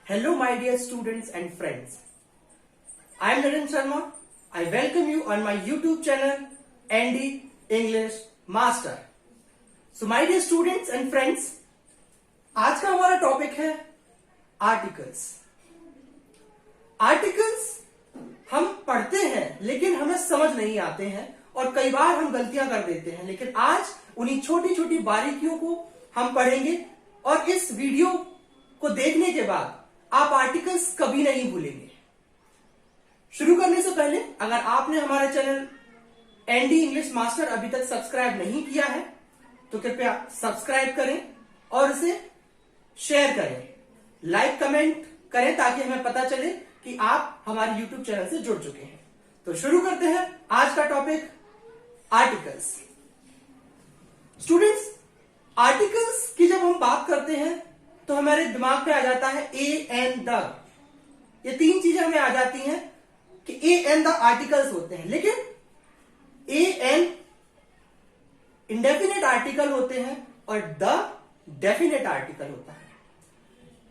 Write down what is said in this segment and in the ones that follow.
Hello my dear students and friends. I am Naren Sharma. I welcome you on my YouTube channel ND English Master. So my dear students and friends, आज का हमारा topic है articles. Articles हम पढ़ते हैं लेकिन हमें समझ नहीं आते हैं और कई बार हम गलतियां कर देते हैं, लेकिन आज उन्हीं छोटी छोटी बारीकियों को हम पढ़ेंगे और इस वीडियो को देखने के बाद आप आर्टिकल्स कभी नहीं भूलेंगे। शुरू करने से पहले अगर आपने हमारे चैनल एनडी इंग्लिश मास्टर अभी तक सब्सक्राइब नहीं किया है तो कृपया सब्सक्राइब करें और इसे शेयर करें, लाइक कमेंट करें ताकि हमें पता चले कि आप हमारे YouTube चैनल से जुड़ चुके हैं। तो शुरू करते हैं आज का टॉपिक आर्टिकल्स। स्टूडेंट्स, आर्टिकल्स की जब हम बात करते हैं तो हमारे दिमाग पे आ जाता है ए एंड द। ये तीन चीजें हमें आ जाती हैं कि ए एंड द आर्टिकल्स होते हैं, लेकिन ए एंड इंडेफिनेट आर्टिकल होते हैं और द डेफिनेट आर्टिकल होता है।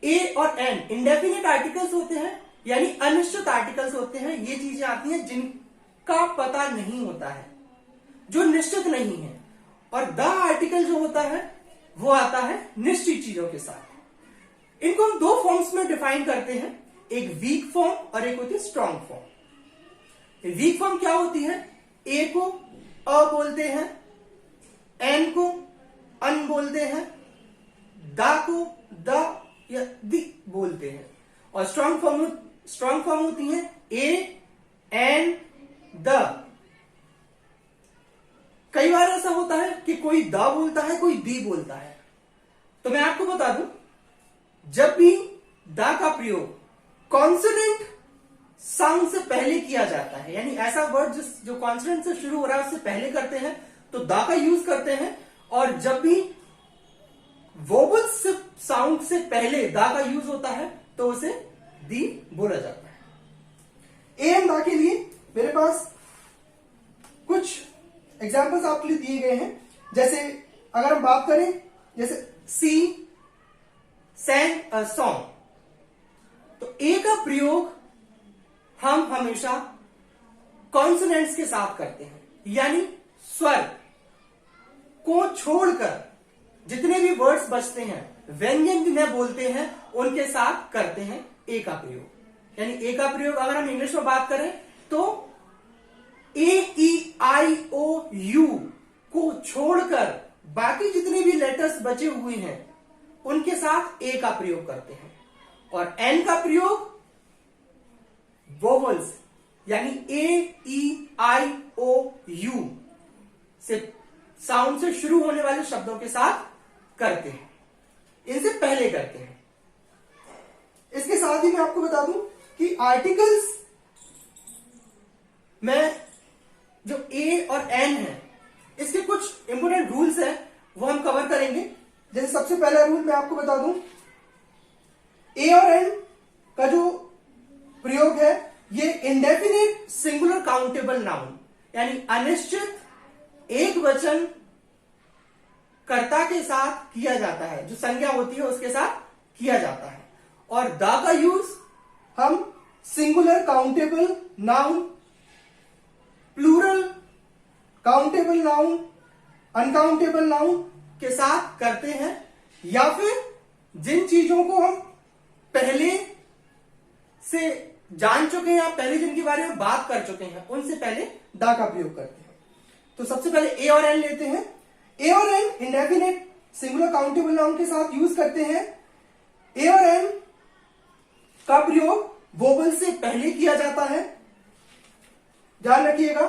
ए और एन इंडेफिनेट आर्टिकल्स होते हैं यानी अनिश्चित आर्टिकल्स होते हैं। ये चीजें आती हैं जिनका पता नहीं होता है, जो निश्चित नहीं है, और द आर्टिकल जो होता है वो आता है निश्चित चीजों के साथ। इनको हम दो फॉर्म्स में डिफाइन करते हैं, एक वीक फॉर्म और एक होती है स्ट्रॉन्ग फॉर्म। वीक फॉर्म क्या होती है? ए को अ बोलते हैं, एन को अन बोलते हैं, दा को द या दी बोलते हैं, और स्ट्रॉन्ग फॉर्म होती है ए एन द। कई बार ऐसा होता है कि कोई द बोलता है, कोई दी बोलता है। तो मैं आपको बता दूं, जब भी द का प्रयोग कॉन्सोनेंट साउंड से पहले किया जाता है, यानी ऐसा वर्ड जो कॉन्सोनेंट से शुरू हो रहा है उससे पहले करते हैं तो द का यूज करते हैं, और जब भी वोबल साउंड से पहले द का यूज होता है तो उसे दी बोला जाता है। ए एंड द के लिए मेरे पास कुछ एग्जाम्पल्स आपके लिए दिए गए हैं। जैसे अगर हम बात करें, जैसे सी सैंग अ सॉन्ग, तो ए का प्रयोग हम हमेशा कॉन्सोनेंट्स के साथ करते हैं, यानी स्वर को छोड़कर जितने भी वर्ड्स बचते हैं, व्यंजन जिन्हें बोलते हैं, उनके साथ करते हैं ए का प्रयोग। यानी ए का प्रयोग अगर हम इंग्लिश में बात करें तो ए ई आई ओ यू को छोड़कर बाकी जितने भी लेटर्स बचे हुए हैं उनके साथ ए का प्रयोग करते हैं, और एन का प्रयोग वोवल्स यानी ए ई आई ओ यू से साउंड से शुरू होने वाले शब्दों के साथ करते हैं, इनसे पहले करते हैं। इसके साथ ही मैं आपको बता दूं कि आर्टिकल्स में जो ए और एन है, इसके कुछ इंपोर्टेंट रूल्स हैं, वो हम कवर करेंगे। जैसे सबसे पहला रूल मैं आपको बता दूं, ए और एन का जो प्रयोग है ये इंडेफिनिट सिंगुलर काउंटेबल नाउन यानी अनिश्चित एक वचन कर्ता के साथ किया जाता है, जो संज्ञा होती है उसके साथ किया जाता है। और द का यूज हम singular countable noun, plural countable noun, uncountable noun के साथ करते हैं, या फिर जिन चीजों को हम पहले से जान चुके हैं या पहले जिनके बारे में बात कर चुके हैं उनसे पहले द का प्रयोग करते हैं। तो सबसे पहले ए और एन लेते हैं। ए और an indefinite singular countable noun के साथ यूज करते हैं। ए और एन का प्रयोग वोबल से पहले किया जाता है, ध्यान रखिएगा।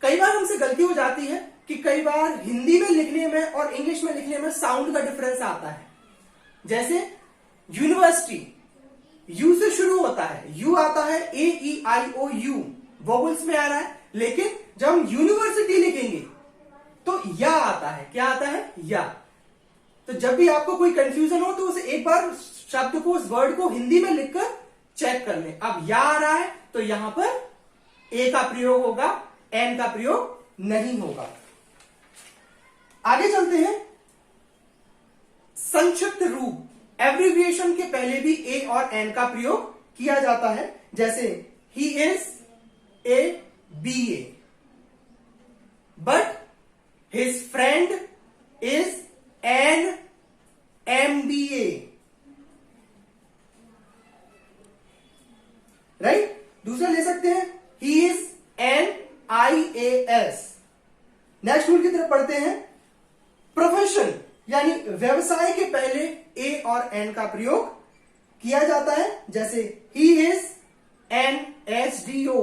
कई बार हमसे गलती हो जाती है कि कई बार हिंदी में लिखने में और इंग्लिश में लिखने में साउंड का डिफरेंस आता है। जैसे यूनिवर्सिटी यू से शुरू होता है, यू आता है ए ई आई ओ यू, वोबल्स में आ रहा है, लेकिन जब हम यूनिवर्सिटी लिखेंगे तो या आता है। क्या आता है? या। तो जब भी आपको कोई कंफ्यूजन हो तो उसे एक बार शब्द को, उस वर्ड को हिंदी में लिखकर चेक कर लें। अब या आ रहा है तो यहां पर ए का प्रयोग होगा, एन का प्रयोग नहीं होगा। आगे चलते हैं। संक्षिप्त रूप एब्रिविएशन के पहले भी ए और एन का प्रयोग किया जाता है, जैसे he is A BA, but his friend is an MBA, right. दूसरा ले सकते हैं, ही is N IAS। Next rule की तरफ पढ़ते हैं। प्रोफेशन यानी व्यवसाय के पहले ए और एन का प्रयोग किया जाता है, जैसे he is an SDO,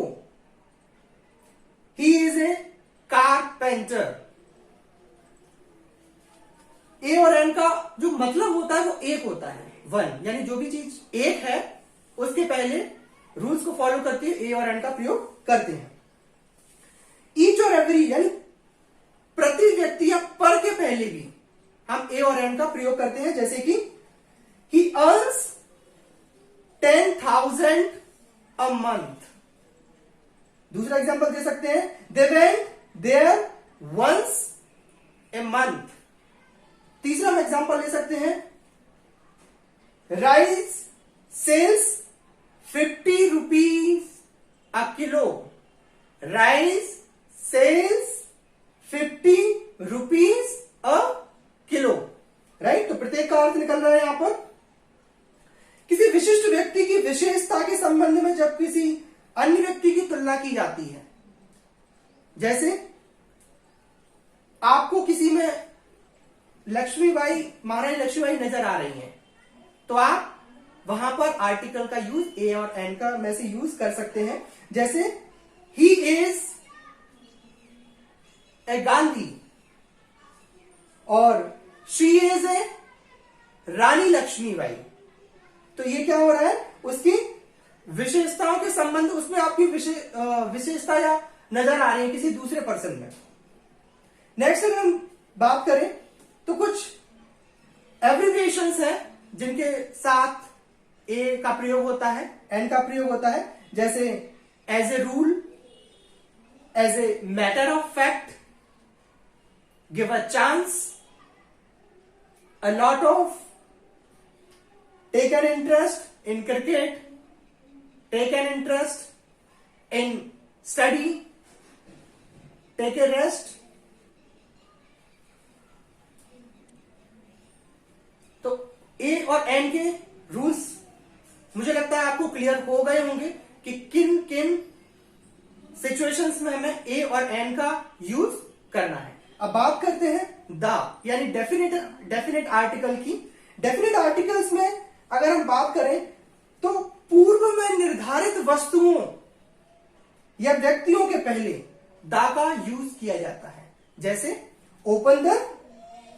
he is a carpenter. A और एन का जो मतलब होता है वो एक होता है, वन, यानी जो भी चीज एक है उसके पहले रूल्स को फॉलो करती है ए और एन का प्रयोग करते हैं। ईच और एवरी यानी प्रति व्यक्ति या पर के पहले भी हम ए और एन का प्रयोग करते हैं, जैसे कि ही अर्न्स 10,000 अ मंथ। दूसरा एग्जांपल दे सकते हैं, they went there once a month. तीसरा हम एग्जांपल ले सकते हैं, rice sells 50 rupees a kilo. Rice sells 50 rupees a kilo, right. तो प्रत्येक का अर्थ निकल रहा है यहां पर। किसी विशिष्ट व्यक्ति की विशेषता के संबंध में जब किसी अन्य व्यक्ति की तुलना की जाती है, जैसे आपको किसी में लक्ष्मीबाई, महारानी लक्ष्मीबाई नजर आ रही हैं, तो आप वहां पर आर्टिकल का यूज ए और एन का में से यूज कर सकते हैं, जैसे ही इज ए गांधी और शी इज ए रानी लक्ष्मीबाई। तो ये क्या हो रहा है, उसकी विशेषताओं के संबंध, उसमें आपकी विशेषता या नजर आ रही है किसी दूसरे पर्सन में। नेक्स्ट अगर हम बात करें तो कुछ एब्रिविएशंस हैं जिनके साथ ए का प्रयोग होता है, एन का प्रयोग होता है, जैसे as a rule, as a matter of fact, give a chance, a lot of, take an interest in cricket, take an interest in study, take a rest। तो ए और एन के रूल्स मुझे लगता है आपको क्लियर हो गए होंगे कि किन किन सिचुएशंस में हमें ए और एन का यूज करना है। अब बात करते हैं द यानी डेफिनेट आर्टिकल की। डेफिनेट आर्टिकल्स में अगर हम बात करें तो पूर्व में निर्धारित वस्तुओं या व्यक्तियों के पहले द का यूज किया जाता है, जैसे open the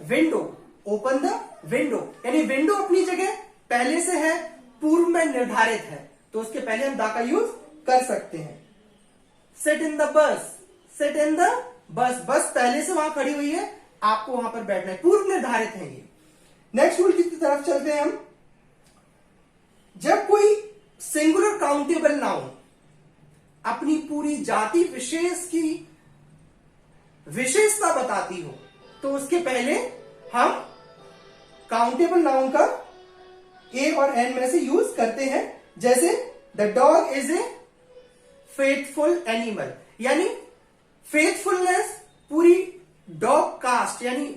window, open the window, यानी विंडो अपनी जगह पहले से है, पूर्व में निर्धारित है, तो उसके पहले हम द का यूज कर सकते हैं। Sit in the bus, sit in the bus, बस पहले से वहां खड़ी हुई है, आपको वहां पर बैठना है, पूर्व निर्धारित है ये। नेक्स्ट रूल की तरफ चलते हैं हम। जब कोई सिंगुलर काउंटेबल नाउन अपनी पूरी जाति विशेष की विशेषता बताती हो, तो उसके पहले हम काउंटेबल नाउन का ए और एन में से यूज करते हैं, जैसे the dog is a faithful animal, यानी फेथफुलनेस पूरी डॉग कास्ट यानी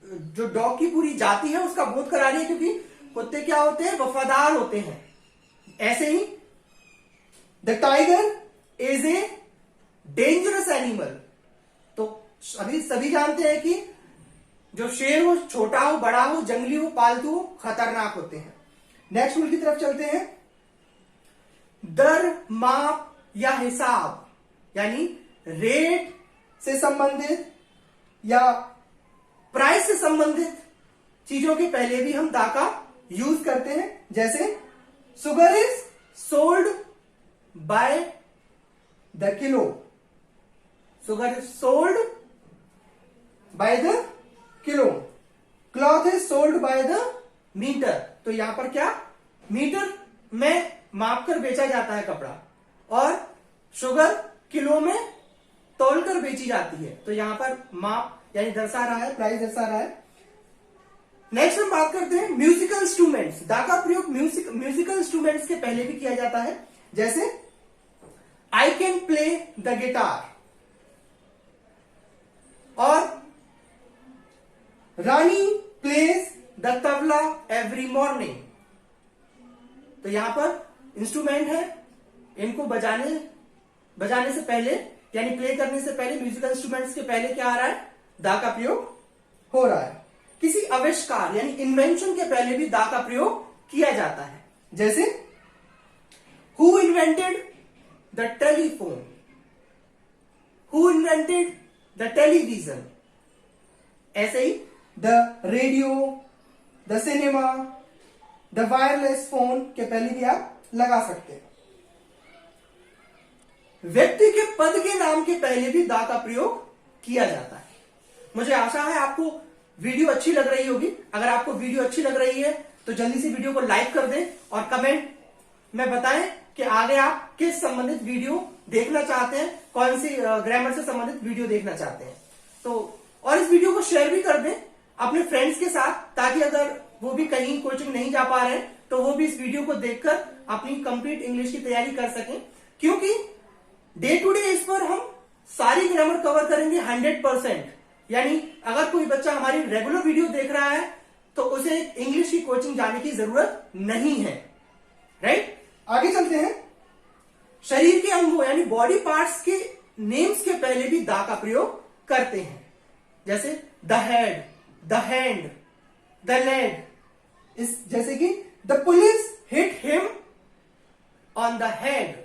जो डॉग की पूरी जाति है उसका बोध करा रही है, क्योंकि कुत्ते क्या होते हैं, वफादार होते हैं। ऐसे ही the tiger is a dangerous animal, तो अभी सभी जानते हैं कि जो शेर हो, छोटा हो, बड़ा हो, जंगली हो, पालतू हो, खतरनाक होते हैं। नेक्स्ट रूल की तरफ चलते हैं। दर, माप या हिसाब यानी रेट से संबंधित या प्राइस से संबंधित चीजों के पहले भी हम दा का यूज करते हैं, जैसे sugar is sold by the kilo, sugar is sold by the kilo, cloth is sold by the metre. तो यहां पर क्या, मीटर में मापकर बेचा जाता है कपड़ा, और शुगर किलो में तौलकर बेची जाती है, तो यहां पर माप यानी दर्शा रहा है, प्राइस दर्शा रहा है। नेक्स्ट हम बात करते हैं म्यूजिकल इंस्ट्रूमेंट्स। दा का प्रयोग म्यूजिकल इंस्ट्रूमेंट्स के पहले भी किया जाता है, जैसे I can play the guitar और Rani plays the tabla every morning. तो यहां पर इंस्ट्रूमेंट है, इनको बजाने से पहले यानी प्ले करने से पहले म्यूजिकल इंस्ट्रूमेंट्स के पहले क्या आ रहा है, दा का प्रयोग हो रहा है। किसी आविष्कार यानी इन्वेंशन के पहले भी दा का प्रयोग किया जाता है, जैसे who invented the telephone, who invented the television. ऐसे ही the radio, the cinema, the wireless phone के पहले भी आप लगा सकते हैं। व्यक्ति के पद के नाम के पहले भी दा का प्रयोग किया जाता है। मुझे आशा है आपको वीडियो अच्छी लग रही होगी। अगर आपको वीडियो अच्छी लग रही है तो जल्दी से वीडियो को लाइक कर दें और कमेंट में बताएं कि आगे आप किस संबंधित वीडियो देखना चाहते हैं, कौन सी ग्रामर से संबंधित वीडियो देखना चाहते हैं। तो और इस वीडियो को शेयर भी कर दें अपने फ्रेंड्स के साथ, ताकि अगर वो भी कहीं कोचिंग नहीं जा पा रहे हैं तो वो भी इस वीडियो को देखकर अपनी कंप्लीट इंग्लिश की तैयारी कर सकें, क्योंकि डे टू डे इस पर हम सारी ग्रामर कवर करेंगे 100%। यानी अगर कोई बच्चा हमारी रेगुलर वीडियो देख रहा है तो उसे इंग्लिश की कोचिंग जाने की जरूरत नहीं है, राइट। आगे चलते हैं। शरीर के अंगों यानी बॉडी पार्ट्स के नेम्स के पहले भी दा का प्रयोग करते हैं, जैसे the head, the hand, the leg. जैसे कि the police hit him on the head,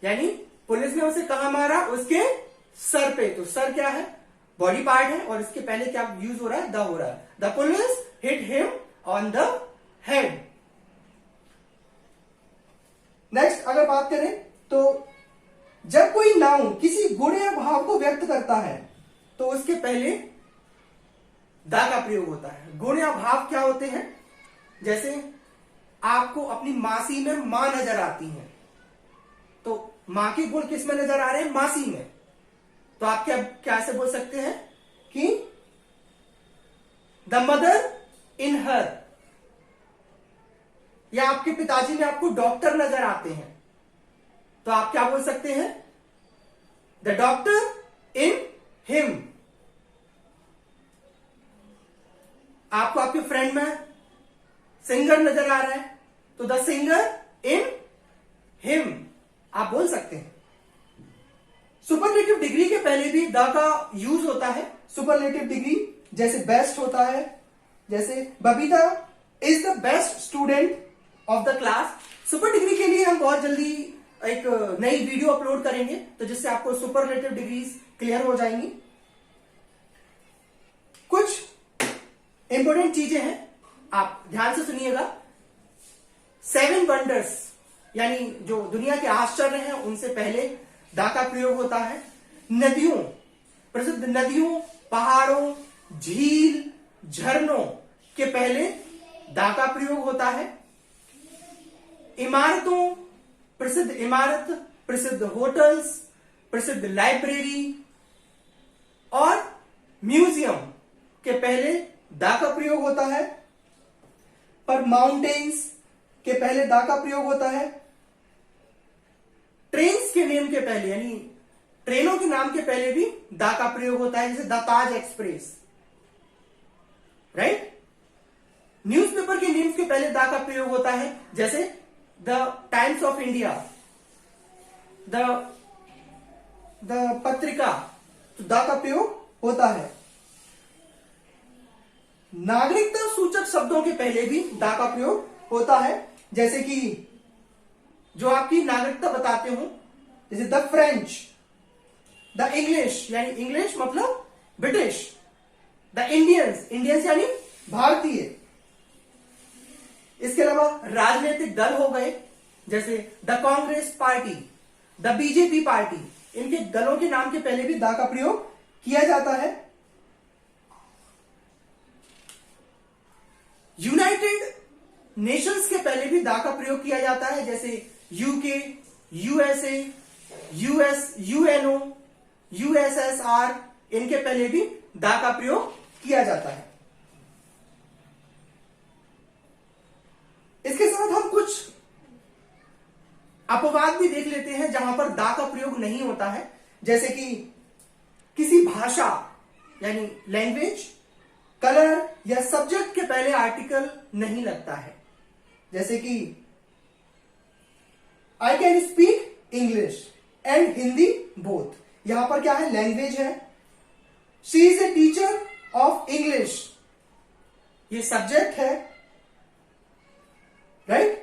यानी पुलिस ने उसे कहां मारा, उसके सर पे। तो सर क्या है, बॉडी पार्ट है, और इसके पहले क्या यूज हो रहा है, द हो रहा है। The police hit him on the head. Next अगर बात करें तो जब कोई नाउन किसी गुण या भाव को व्यक्त करता है तो उसके पहले दा का प्रयोग होता है। गुण या भाव क्या होते हैं, जैसे आपको अपनी मासी में मां नजर आती है, तो मां के गुण किस में नजर आ रहे हैं, मासी में। तो आप क्या से बोल सकते हैं कि द मदर इन हर, या आपके पिताजी में आपको डॉक्टर नजर आते हैं तो आप क्या बोल सकते हैं, द डॉक्टर इन हिम। आपको आपके फ्रेंड में सिंगर नजर आ रहा है तो द सिंगर इन हिम आप बोल सकते हैं। सुपरलेटिव डिग्री के पहले भी द का यूज होता है। सुपरलेटिव डिग्री जैसे बेस्ट होता है, जैसे Babita is the best student of the class. Super degree के लिए हम बहुत जल्दी एक नई वीडियो अपलोड करेंगे, तो जिससे आपको सुपरलेटिव डिग्रीज क्लियर हो जाएंगी। कुछ इंपॉर्टेंट चीजें हैं, आप ध्यान से सुनिएगा। 7 वंडर्स यानी जो दुनिया के आश्चर्य हैं उनसे पहले दा का प्रयोग होता है। नदियों, प्रसिद्ध नदियों, पहाड़ों, झील, झरनों के पहले दा का प्रयोग होता है। इमारतों, प्रसिद्ध इमारत, प्रसिद्ध होटल्स, प्रसिद्ध लाइब्रेरी और म्यूजियम के पहले दा का प्रयोग होता है। पर माउंटेन्स के पहले दा का प्रयोग होता है। ट्रेन्स के नेम के पहले यानी ट्रेनों के नाम के पहले भी दा का प्रयोग होता है, जैसे the Taj express, right. Newspaper के नेम्स के पहले दा का प्रयोग होता है, जैसे the times of India, the पत्रिका, तो दा का प्रयोग होता है। नागरिकता सूचक शब्दों के पहले भी दा का प्रयोग होता है, जैसे कि जो आपकी नागरिकता बताते हो, जैसे द फ्रेंच, द इंग्लिश यानी इंग्लिश मतलब ब्रिटिश, द इंडियंस, इंडियंस यानी भारतीय। इसके अलावा राजनीतिक दल हो गए, जैसे the Congress party, the BJP party. इनके दलों के नाम के पहले भी दा का प्रयोग किया जाता है। यूनाइटेड नेशंस के पहले भी दा का प्रयोग किया जाता है, जैसे यूके, यूएसए, यूएनओ, यूएसएसआर। इनके पहले भी दा का प्रयोग किया जाता है। अपवाद भी देख लेते हैं जहां पर दा का प्रयोग नहीं होता है, जैसे कि किसी भाषा यानी लैंग्वेज, कलर या सब्जेक्ट के पहले आर्टिकल नहीं लगता है, जैसे कि I can speak English and Hindi both. यहां पर क्या है, लैंग्वेज है। She is a teacher of English, ये सब्जेक्ट है, राइट।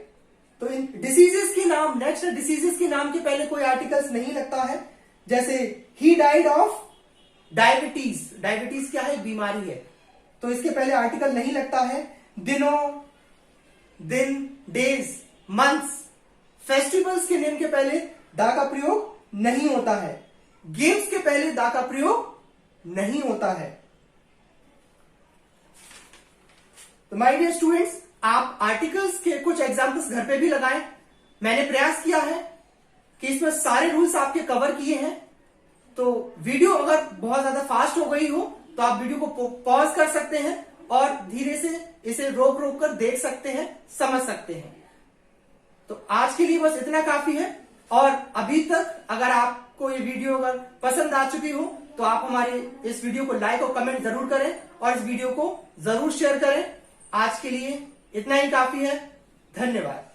तो इन डिसीजेस के नाम, नेक्स्ट डिसीजेस के नाम के पहले कोई आर्टिकल्स नहीं लगता है, जैसे he died of diabetes. Diabetes क्या है, बीमारी है, तो इसके पहले आर्टिकल नहीं लगता है। दिनों, दिन, डेज, मंथ्स, फेस्टिवल्स के नेम के पहले दा का प्रयोग नहीं होता है। गेम्स के पहले दा का प्रयोग नहीं होता है। तो माय डियर स्टूडेंट्स, आप आर्टिकल्स के कुछ एग्जांपल्स घर पे भी लगाएं। मैंने प्रयास किया है कि इसमें सारे रूल्स आपके कवर किए हैं। तो वीडियो अगर बहुत ज्यादा फास्ट हो गई हो तो आप वीडियो को पॉज कर सकते हैं और धीरे से इसे रोक रोक कर देख सकते हैं, समझ सकते हैं। तो आज के लिए बस इतना काफी है। और अभी तक अगर आपको ये वीडियो अगर पसंद आ चुकी हो तो आप हमारे इस वीडियो को लाइक और कमेंट जरूर करें और इस वीडियो को जरूर शेयर करें। आज के लिए इतना ही काफी है। धन्यवाद।